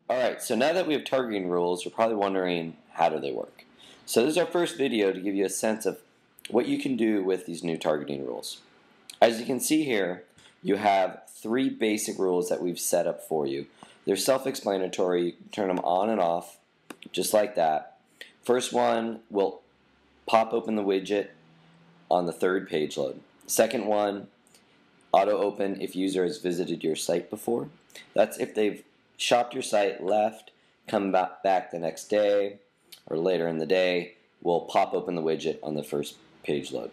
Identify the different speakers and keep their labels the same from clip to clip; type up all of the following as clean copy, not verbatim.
Speaker 1: Alright, so now that we have targeting rules, you're probably wondering how do they work. So this is our first video to give you a sense of what you can do with these new targeting rules. As you can see here, you have three basic rules that we've set up for you. They're self-explanatory. You can turn them on and off, just like that. First one will pop open the widget on the third page load. Second one, auto open if user has visited your site before. That's if they've shopped your site, left, come back the next day or later in the day, will pop open the widget on the first page load.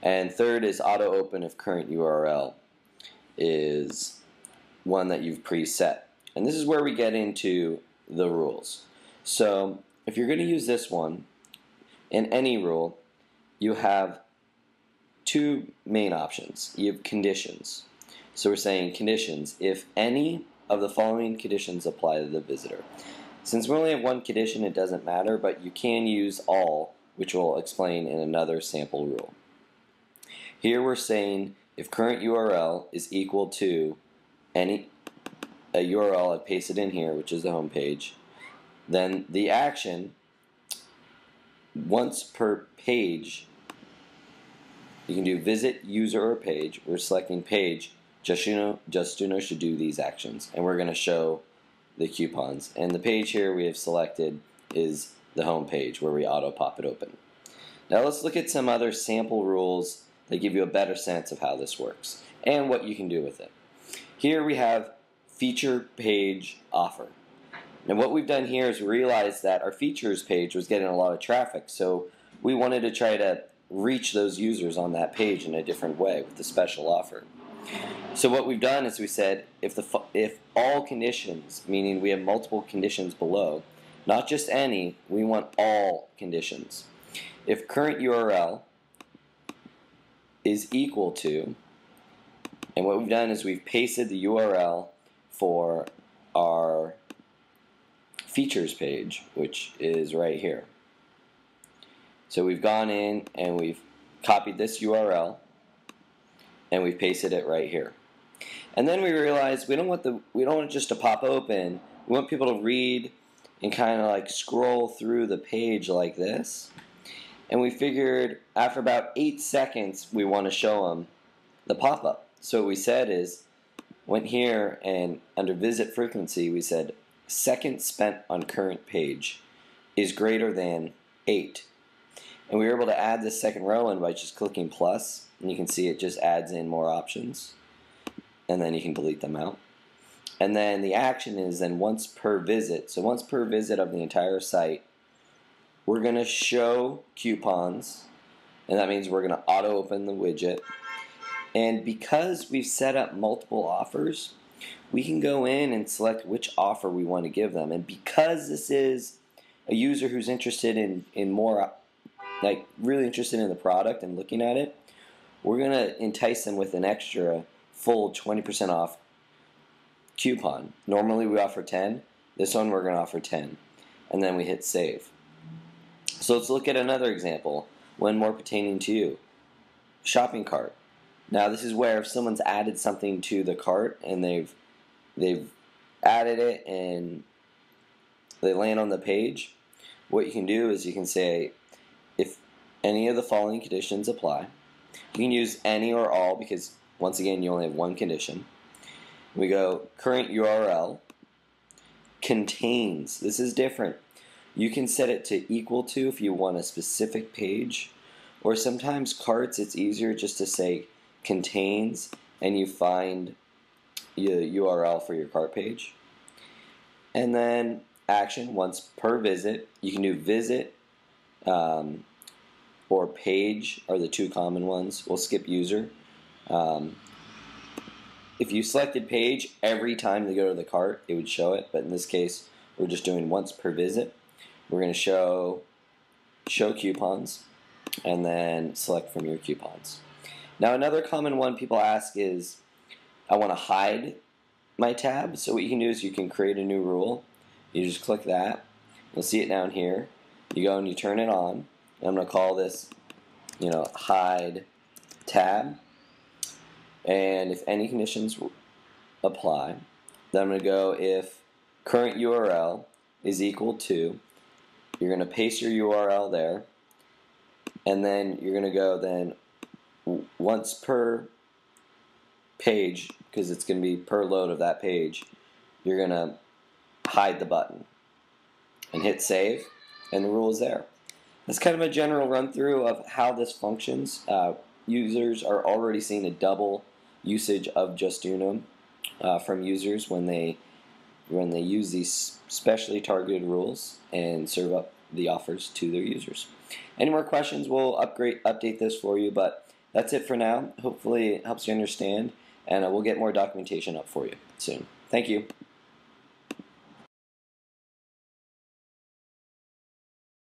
Speaker 1: And third is auto open if current URL is one that you've preset. And this is where we get into the rules. So if you're going to use this one, in any rule, you have two main options. You have conditions. So we're saying conditions if any of the following conditions apply to the visitor. Since we only have one condition, it doesn't matter, but you can use all, which we'll explain in another sample rule. Here we're saying if current URL is equal to a URL I've pasted in here, which is the home page, then the action once per page, you can do visit user or page. We're selecting page. Justuno should do these actions, and we're going to show the coupons. And the page here we have selected is the home page where we auto pop it open. Now let's look at some other sample rules that give you a better sense of how this works and what you can do with it. Here we have feature page offer. And what we've done here is realize that our features page was getting a lot of traffic, so we wanted to try to reach those users on that page in a different way with the special offer. So what we've done is we said if all conditions, meaning we have multiple conditions below, not just any, we want all conditions. If current URL is equal to, and what we've done is we've pasted the URL for our features page, which is right here. So we've gone in and we've copied this URL and we've pasted it right here. And then we realized we don't want it just to pop open. We want people to read and kind of like scroll through the page like this. And we figured after about 8 seconds we want to show them the pop-up. So what we said is, went here and under visit frequency we said seconds spent on current page is greater than 8. And we were able to add this second row in by just clicking plus, and you can see it just adds in more options, and then you can delete them out. And then the action is then once per visit. So once per visit of the entire site, we're going to show coupons, and that means we're going to auto open the widget. And because we've set up multiple offers, we can go in and select which offer we want to give them. And because this is a user who's interested in more, like really interested in the product and looking at it, we're going to entice them with an extra full 20% off coupon. Normally we offer 10. This one we're going to offer 10. And then we hit save. So let's look at another example, one more pertaining to you. Shopping cart. Now this is where if someone's added something to the cart and they've added it and they land on the page, what you can do is you can say if any of the following conditions apply. You can use any or all because once again you only have one condition. We go current URL contains. This is different. You can set it to equal to if you want a specific page, or sometimes carts it's easier just to say contains and you find your URL for your cart page. And then action once per visit. You can do visit or page are the two common ones. We'll skip user. If you selected page, every time they go to the cart it would show it, but in this case we're just doing once per visit. We're going to show coupons and then select from your coupons. Now another common one people ask is, I want to hide my tab. So what you can do is you can create a new rule. You just click that. You'll see it down here. You go and you turn it on. And I'm going to call this, hide tab. And if any conditions apply, then I'm going to go if current URL is equal to, you're going to paste your URL there, and then you're going to go then once per page, because it's going to be per load of that page, you're going to hide the button and hit save, and the rule is there. That's kind of a general run through of how this functions. Users are already seeing a double usage of Justunum from users when they use these specially targeted rules and serve up the offers to their users. Any more questions, we'll update this for you, but that's it for now. Hopefully it helps you understand, and we'll get more documentation up for you soon. Thank you.